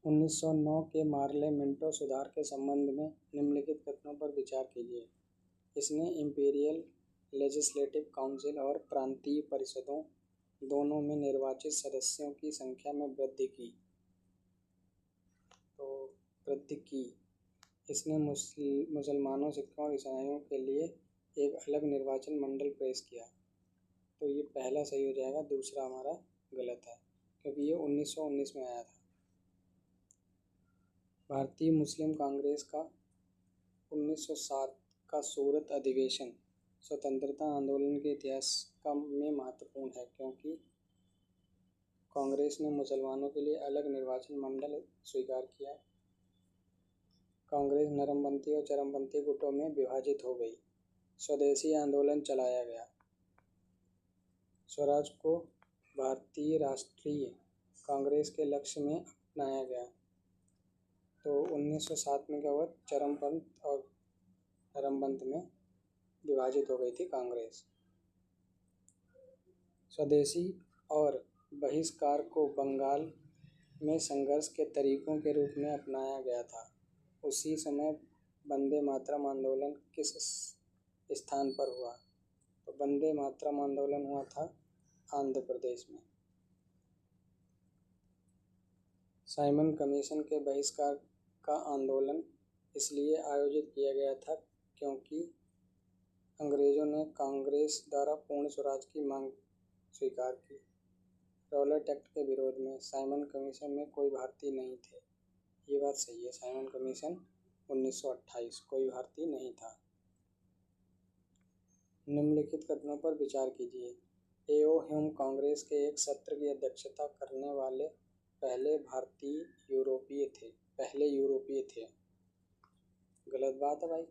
1909 के Morley Minto सुधार के संबंध में निम्नलिखित कथनों पर विचार कीजिए। इसने इंपीरियल लेजिस्लेटिव काउंसिल और प्रांतीय परिषदों दोनों में निर्वाचित सदस्यों की संख्या में वृद्धि की। इसने मुसलमानों, सिखों और ईसाइयों के लिए एक अलग निर्वाचन मंडल पेश किया। तो ये पहला सही हो जाएगा, दूसरा हमारा गलत है क्योंकि ये 1919 में आया था। भारतीय मुस्लिम कांग्रेस का 1907 का सूरत अधिवेशन स्वतंत्रता आंदोलन के इतिहास में महत्वपूर्ण है क्योंकि कांग्रेस ने मुसलमानों के लिए अलग निर्वाचन मंडल स्वीकार किया। कांग्रेस नरमपंथी और चरमपंथी गुटों में विभाजित हो गई। स्वदेशी आंदोलन चलाया गया। स्वराज को भारतीय राष्ट्रीय कांग्रेस के लक्ष्य में अपनाया गया। तो 1907 में क्या हुआ, चरमपंथ और नरमपंथ में विभाजित हो गई थी कांग्रेस। स्वदेशी और बहिष्कार को बंगाल में संघर्ष के तरीकों के रूप में अपनाया गया था। उसी समय वंदे मातरम आंदोलन किस स्थान पर हुआ? तो वंदे मातरम आंदोलन हुआ था आंध्र प्रदेश में। साइमन कमीशन के बहिष्कार का आंदोलन इसलिए आयोजित किया गया था क्योंकि अंग्रेजों ने कांग्रेस द्वारा पूर्ण स्वराज की मांग स्वीकार की। रॉलेट एक्ट के विरोध में साइमन कमीशन में कोई भारतीय नहीं थे। ये बात सही है, साइमन कमीशन 1928 कोई भारतीय नहीं था। निम्नलिखित कथनों पर विचार कीजिए। ए.ओ. ह्यूम कांग्रेस के एक सत्र की अध्यक्षता करने वाले पहले यूरोपीय थे। गलत बात है भाई,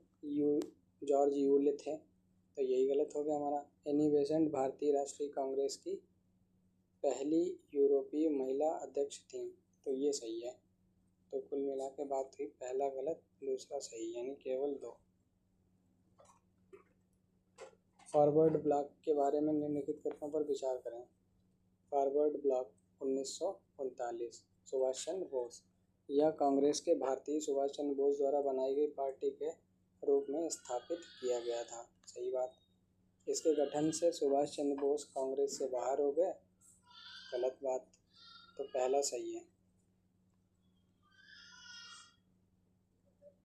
जॉर्ज यूले थे, तो यही गलत हो गया हमारा। एनी बेसेंट भारतीय राष्ट्रीय कांग्रेस की पहली यूरोपीय महिला अध्यक्ष थीं, तो ये सही है। तो कुल मिला के बात हुई, पहला गलत दूसरा सही, यानी केवल 2। फॉरवर्ड ब्लॉक के बारे में निम्नलिखित कथनों पर विचार करें। Forward block 1939 Subhash Chandra Bose. यह कांग्रेस के भारतीय सुभाष चंद्र बोस द्वारा बनाई गई पार्टी के रूप में स्थापित किया गया था। सही बात। इसके गठन से सुभाष चंद्र बोस कांग्रेस से बाहर हो गए। गलत बात। तो पहला सही है।